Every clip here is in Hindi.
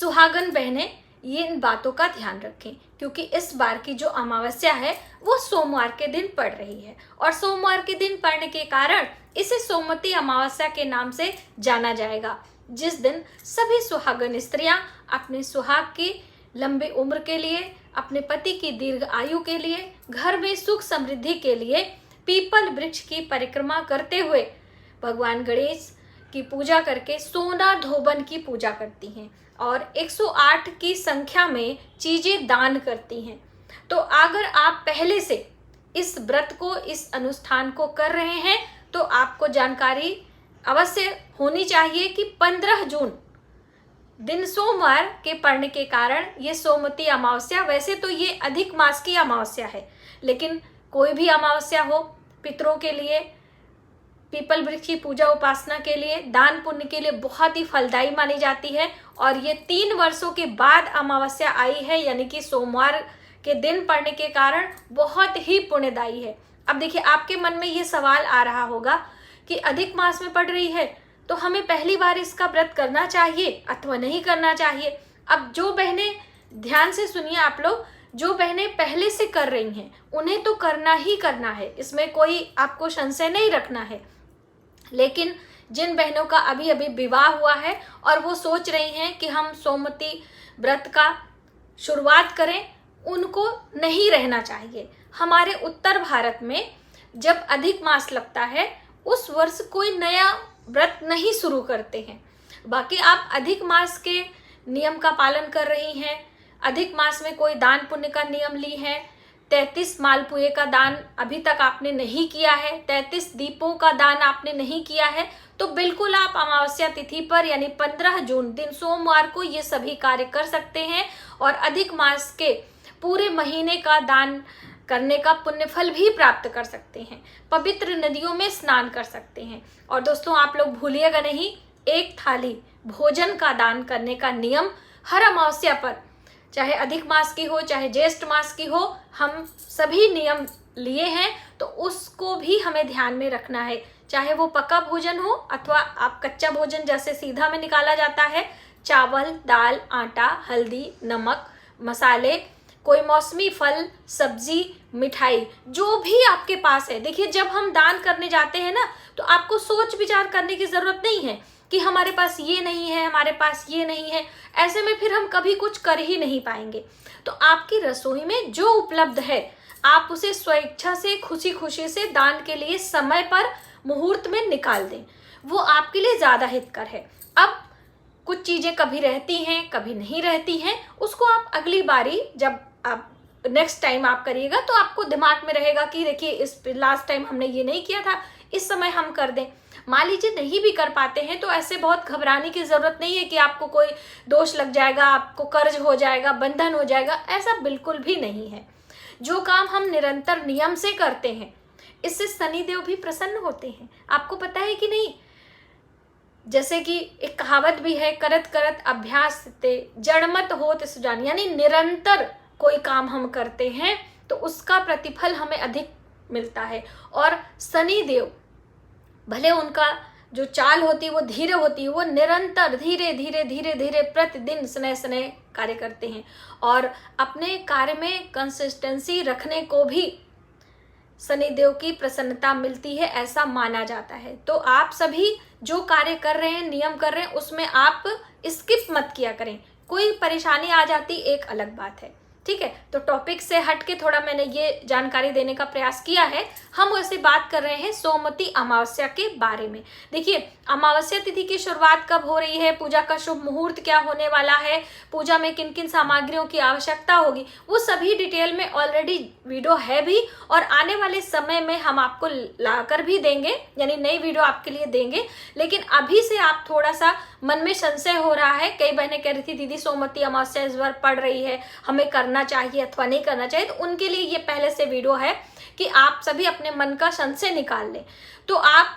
सुहागन बहनें ये इन बातों का ध्यान रखें, क्योंकि इस बार की जो अमावस्या है वो सोमवार के दिन पड़ रही है और सोमवार के दिन पड़ने के कारण इसे सोमवती अमावस्या के नाम से जाना जाएगा, जिस दिन सभी सुहागन स्त्रियां अपने सुहाग की लंबी उम्र के लिए, अपने पति की दीर्घ आयु के लिए, घर में सुख समृद्धि के लिए पीपल वृक्ष की परिक्रमा करते हुए भगवान गणेश की पूजा करके सोना धोबन की पूजा करती हैं और 108 की संख्या में चीजें दान करती हैं। तो अगर आप पहले से इस व्रत को, इस अनुष्ठान को कर रहे हैं तो आपको जानकारी अवश्य होनी चाहिए कि 15 जून दिन सोमवार के पड़ने के कारण ये सोमवती अमावस्या, वैसे तो ये अधिक मास की अमावस्या है, लेकिन कोई भी अमावस्या हो, पितरों के लिए, पीपल वृक्ष की पूजा उपासना के लिए, दान पुण्य के लिए बहुत ही फलदायी मानी जाती है। और ये 3 वर्षों के बाद अमावस्या आई है, यानी कि सोमवार के दिन पड़ने के कारण बहुत ही पुण्यदायी है। अब देखिए, आपके मन में ये सवाल आ रहा होगा कि अधिक मास में पड़ रही है तो हमें पहली बार इसका व्रत करना चाहिए अथवा नहीं करना चाहिए। अब जो बहनें, ध्यान से सुनिए आप लोग, जो बहनें पहले से कर रही हैं उन्हें तो करना ही करना है, इसमें कोई आपको संशय नहीं रखना है। लेकिन जिन बहनों का अभी अभी विवाह हुआ है और वो सोच रही हैं कि हम सोमवती व्रत का शुरुआत करें, उनको नहीं रहना चाहिए। हमारे उत्तर भारत में जब अधिक मास लगता है उस वर्ष कोई नया व्रत नहीं शुरू करते हैं। बाकी आप अधिक मास के नियम का पालन कर रही हैं, अधिक मास में कोई दान पुण्य का नियम ली है, 33 मालपुए का दान अभी तक आपने नहीं किया है, 33 दीपों का दान आपने नहीं किया है, तो बिल्कुल आप अमावस्या तिथि पर यानी 15 जून दिन सोमवार को ये सभी कार्य कर सकते हैं और अधिक मास के पूरे महीने का दान करने का पुण्य फल भी प्राप्त कर सकते हैं। पवित्र नदियों में स्नान कर सकते हैं। और दोस्तों, आप लोग भूलिएगा नहीं, 1 थाली भोजन का दान करने का नियम हर अमावस्या पर, चाहे अधिक मास की हो चाहे ज्येष्ठ मास की हो, हम सभी नियम लिए हैं, तो उसको भी हमें ध्यान में रखना है। चाहे वो पका भोजन हो अथवा आप कच्चा भोजन जैसे सीधा में निकाला जाता है, चावल, दाल, आटा, हल्दी, नमक, मसाले, कोई मौसमी फल, सब्जी, मिठाई, जो भी आपके पास है। देखिए, जब हम दान करने जाते हैं ना, तो आपको सोच विचार करने की जरूरत नहीं है कि हमारे पास ये नहीं है, हमारे पास ये नहीं है। ऐसे में फिर हम कभी कुछ कर ही नहीं पाएंगे। तो आपकी रसोई में जो उपलब्ध है आप उसे स्वेच्छा से, खुशी खुशी से दान के लिए समय पर मुहूर्त में निकाल दें, वो आपके लिए ज्यादा हितकर है। अब कुछ चीजें कभी रहती हैं कभी नहीं रहती हैं, उसको आप अगली बारी जब आप नेक्स्ट टाइम आप करिएगा तो आपको दिमाग में रहेगा कि देखिए, इस लास्ट टाइम हमने ये नहीं किया था, इस समय हम कर दें। मान लीजिए नहीं भी कर पाते हैं तो ऐसे बहुत घबराने की जरूरत नहीं है कि आपको कोई दोष लग जाएगा, आपको कर्ज हो जाएगा, बंधन हो जाएगा, ऐसा बिल्कुल भी नहीं है। जो काम हम निरंतर नियम से करते हैं इससे शनिदेव भी प्रसन्न होते हैं। आपको पता है कि नहीं? जैसे कि एक कहावत भी है, करत करत अभ्यास ते जड़मत होत सुजान, यानी निरंतर कोई काम हम करते हैं तो उसका प्रतिफल हमें अधिक मिलता है। और शनिदेव भले उनका जो चाल होती है वो धीरे होती है, वो निरंतर धीरे धीरे धीरे धीरे प्रतिदिन स्नेह स्नेह कार्य करते हैं और अपने कार्य में कंसिस्टेंसी रखने को भी शनिदेव की प्रसन्नता मिलती है, ऐसा माना जाता है। तो आप सभी जो कार्य कर रहे हैं, नियम कर रहे हैं, उसमें आप स्किप मत किया करें। कोई परेशानी आ जाती एक अलग बात है, ठीक है। तो टॉपिक से हट के थोड़ा मैंने ये जानकारी देने का प्रयास किया है। हम वैसे बात कर रहे हैं सोमवती अमावस्या के बारे में। देखिए, अमावस्या तिथि की शुरुआत कब हो रही है, पूजा का शुभ मुहूर्त क्या होने वाला है, पूजा में किन किन सामग्रियों की आवश्यकता होगी, वो सभी डिटेल में ऑलरेडी वीडियो है भी और आने वाले समय में हम आपको लाकर भी देंगे, यानी नई वीडियो आपके लिए देंगे। लेकिन अभी से आप थोड़ा सा मन में संशय हो रहा है, कई बहनें कह रही थी दीदी सोमवती अमावस्या इस बार पड़ रही है, हमें करना चाहिए अथवा नहीं करना चाहिए, तो उनके लिए ये पहले से वीडियो है कि आप सभी अपने मन का संशय निकाल लें। तो आप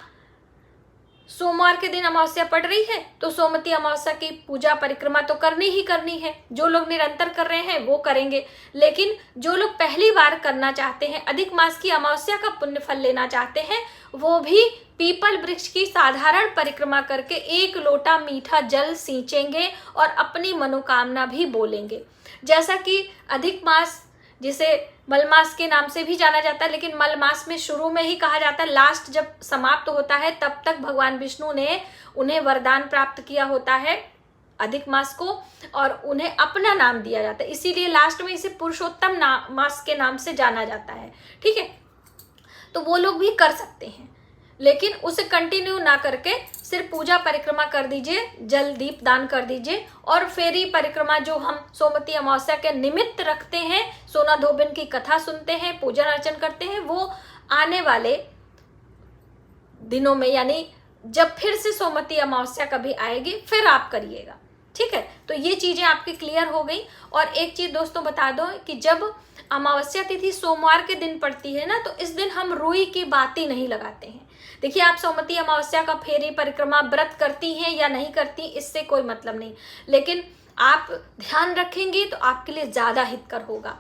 सोमवार के दिन अमावस्या पड़ रही है तो सोमवती अमावस्या की पूजा परिक्रमा तो करनी ही करनी है। जो लोग निरंतर कर रहे हैं वो करेंगे, लेकिन जो लोग पहली बार करना चाहते हैं, अधिक मास की अमावस्या का पुण्य फल लेना चाहते हैं, वो भी पीपल वृक्ष की साधारण परिक्रमा करके 1 लोटा मीठा जल सींचेंगे और अपनी मनोकामना भी बोलेंगे। जैसा कि अधिक मास, जिसे मलमास के नाम से भी जाना जाता है, लेकिन मलमास में शुरू में ही कहा जाता है, लास्ट जब समाप्त होता है तब तक भगवान विष्णु ने उन्हें वरदान प्राप्त किया होता है अधिक मास को, और उन्हें अपना नाम दिया जाता है, इसीलिए लास्ट में इसे पुरुषोत्तम मास के नाम से जाना जाता है। ठीक है, तो वो लोग भी कर सकते हैं, लेकिन उसे कंटिन्यू ना करके सिर्फ पूजा परिक्रमा कर दीजिए, जल दीप दान कर दीजिए, और फेरी परिक्रमा जो हम सोमवती अमावस्या के निमित्त रखते हैं, सोना धोबिन की कथा सुनते हैं, पूजन अर्चन करते हैं, वो आने वाले दिनों में, यानी जब फिर से सोमवती अमावस्या कभी आएगी फिर आप करिएगा। ठीक है, तो ये चीजें आपकी क्लियर हो गई। और एक चीज दोस्तों बता दो कि जब अमावस्या तिथि सोमवार के दिन पड़ती है ना, तो इस दिन हम रुई की बाती नहीं लगाते हैं। देखिए, आप सोमवती अमावस्या का फेरी परिक्रमा व्रत करती हैं या नहीं करती, इससे कोई मतलब नहीं, लेकिन आप ध्यान रखेंगी तो आपके लिए ज्यादा हितकर होगा।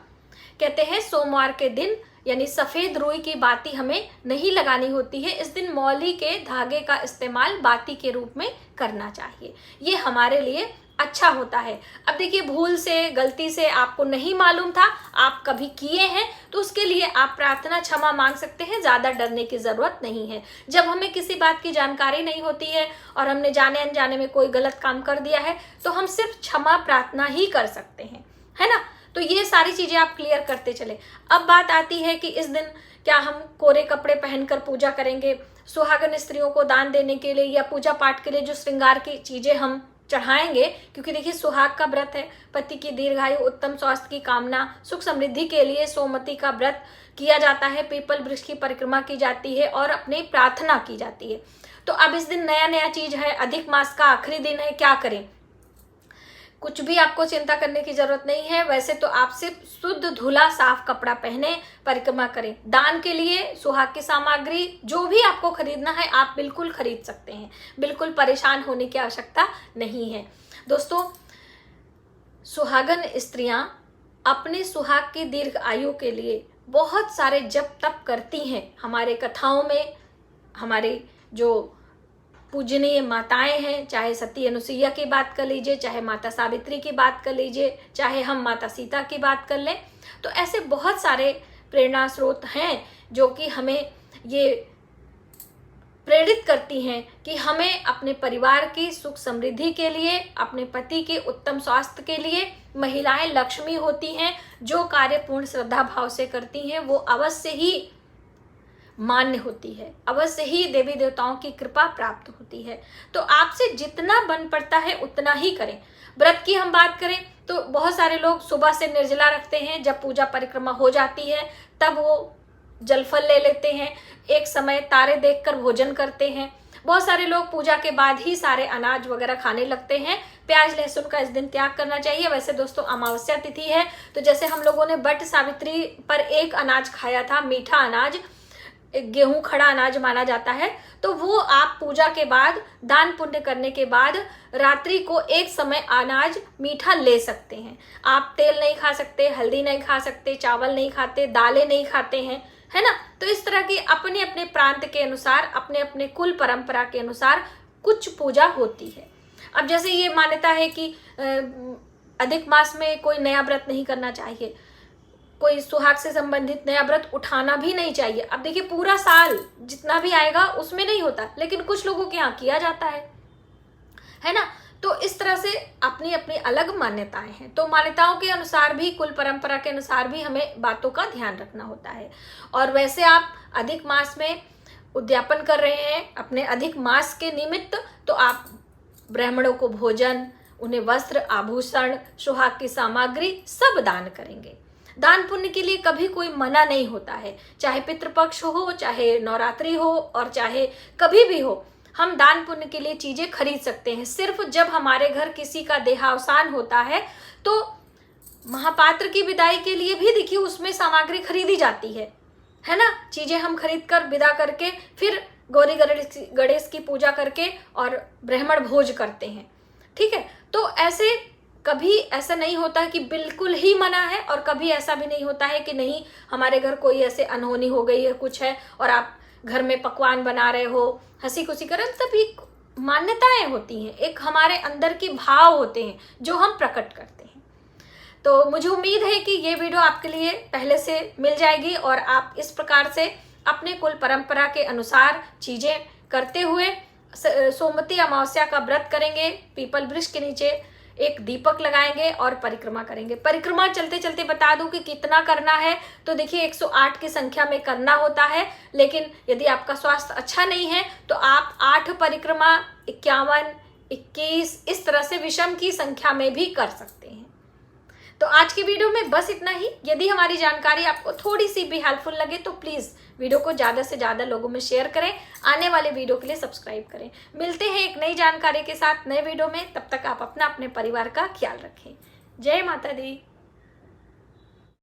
कहते हैं सोमवार के दिन यानी सफेद रुई की बाती हमें नहीं लगानी होती है, इस दिन मौली के धागे का इस्तेमाल बाती के रूप में करना चाहिए, ये हमारे लिए अच्छा होता है। अब देखिए, भूल से, गलती से आपको नहीं मालूम था, आप कभी किए हैं, तो उसके लिए आप प्रार्थना क्षमा मांग सकते हैं, ज्यादा डरने की जरूरत नहीं है। जब हमें किसी बात की जानकारी नहीं होती है और हमने जाने अनजाने में कोई गलत काम कर दिया है, तो हम सिर्फ क्षमा प्रार्थना ही कर सकते हैं, है ना। तो ये सारी चीजें आप क्लियर करते चले। अब बात आती है कि इस दिन क्या हम कोरे कपड़े पहनकर पूजा करेंगे, सुहागन स्त्रियों को दान देने के लिए या पूजा पाठ के लिए जो श्रृंगार की चीजें हम चढ़ाएंगे, क्योंकि देखिए सुहाग का व्रत है, पति की दीर्घायु, उत्तम स्वास्थ्य की कामना, सुख समृद्धि के लिए सोमवती का व्रत किया जाता है, पीपल वृक्ष की परिक्रमा की जाती है और अपनी प्रार्थना की जाती है। तो अब इस दिन नया नया चीज है, अधिक मास का आखिरी दिन है, क्या करें? कुछ भी आपको चिंता करने की जरूरत नहीं है। वैसे तो आप सिर्फ शुद्ध धुला साफ कपड़ा पहने परिक्रमा करें। दान के लिए सुहाग की सामग्री जो भी आपको खरीदना है आप बिल्कुल खरीद सकते हैं, बिल्कुल परेशान होने की आवश्यकता नहीं है। दोस्तों, सुहागन स्त्रियां अपने सुहाग की दीर्घ आयु के लिए बहुत सारे जप तप करती हैं। हमारे कथाओं में हमारे जो पूजनीय माताएं हैं, चाहे सती अनुसुईया की बात कर लीजिए, चाहे माता सावित्री की बात कर लीजिए, चाहे हम माता सीता की बात कर लें, तो ऐसे बहुत सारे प्रेरणा स्रोत हैं जो कि हमें ये प्रेरित करती हैं कि हमें अपने परिवार की सुख समृद्धि के लिए, अपने पति के उत्तम स्वास्थ्य के लिए, महिलाएं लक्ष्मी होती हैं, जो कार्य पूर्ण श्रद्धा भाव से करती हैं वो अवश्य ही मान्य होती है, अवश्य ही देवी देवताओं की कृपा प्राप्त होती है। तो आपसे जितना बन पड़ता है उतना ही करें। व्रत की हम बात करें तो बहुत सारे लोग सुबह से निर्जला रखते हैं, जब पूजा परिक्रमा हो जाती है तब वो जलफल ले लेते हैं, एक समय तारे देखकर भोजन करते हैं। बहुत सारे लोग पूजा के बाद ही सारे अनाज वगैरह खाने लगते हैं। प्याज लहसुन का इस दिन त्याग करना चाहिए। वैसे दोस्तों अमावस्या तिथि है, तो जैसे हम लोगों ने वट सावित्री पर एक अनाज खाया था, मीठा अनाज, गेहूं खड़ा अनाज माना जाता है, तो वो आप पूजा के बाद दान पुण्य करने के बाद रात्रि को एक समय अनाज मीठा ले सकते हैं। आप तेल नहीं खा सकते, हल्दी नहीं खा सकते, चावल नहीं खाते, दालें नहीं खाते हैं, है ना। तो इस तरह की अपने अपने प्रांत के अनुसार, अपने अपने कुल परंपरा के अनुसार कुछ पूजा होती है। अब जैसे ये मान्यता है कि अधिक मास में कोई नया व्रत नहीं करना चाहिए, कोई सुहाग से संबंधित नया व्रत उठाना भी नहीं चाहिए। अब देखिए पूरा साल जितना भी आएगा उसमें नहीं होता, लेकिन कुछ लोगों के यहाँ किया जाता है ना। तो इस तरह से अपनी अपनी अलग मान्यताएं हैं। तो मान्यताओं के अनुसार भी, कुल परंपरा के अनुसार भी हमें बातों का ध्यान रखना होता है। और वैसे आप अधिक मास में उद्यापन कर रहे हैं अपने अधिक मास के निमित्त, तो आप ब्राह्मणों को भोजन, उन्हें वस्त्र, आभूषण, सुहाग की सामग्री सब दान करेंगे। दान पुण्य के लिए कभी कोई मना नहीं होता है, चाहे पितृपक्ष हो, चाहे नवरात्रि हो और चाहे कभी भी हो, हम दान पुण्य के लिए चीजें खरीद सकते हैं। सिर्फ जब हमारे घर किसी का देहावसान होता है तो महापात्र की विदाई के लिए भी देखिए उसमें सामग्री खरीदी जाती है ना। चीजें हम खरीद कर विदा करके फिर गौरी गणेश की पूजा करके और ब्राह्मण भोज करते हैं, ठीक है। तो ऐसे कभी ऐसा नहीं होता है कि बिल्कुल ही मना है, और कभी ऐसा भी नहीं होता है कि नहीं हमारे घर कोई ऐसे अनहोनी हो गई है, कुछ है और आप घर में पकवान बना रहे हो, हंसी खुशी कर रहे हो, सब एक मान्यताएं होती हैं, एक हमारे अंदर के भाव होते हैं जो हम प्रकट करते हैं। तो मुझे उम्मीद है कि ये वीडियो आपके लिए पहले से मिल जाएगी और आप इस प्रकार से अपने कुल परंपरा के अनुसार चीजें करते हुए सोमवती अमावस्या का व्रत करेंगे, पीपल वृक्ष के नीचे एक दीपक लगाएंगे और परिक्रमा करेंगे। परिक्रमा चलते चलते बता दूं कि कितना करना है, तो देखिए 108 की संख्या में करना होता है, लेकिन यदि आपका स्वास्थ्य अच्छा नहीं है तो आप 8 परिक्रमा, 51, 21 इस तरह से विषम की संख्या में भी कर सकते हैं। तो आज की वीडियो में बस इतना ही। यदि हमारी जानकारी आपको थोड़ी सी भी हेल्पफुल लगे तो प्लीज़ वीडियो को ज़्यादा से ज़्यादा लोगों में शेयर करें, आने वाले वीडियो के लिए सब्सक्राइब करें। मिलते हैं एक नई जानकारी के साथ नए वीडियो में, तब तक आप अपने परिवार का ख्याल रखें। जय माता दी।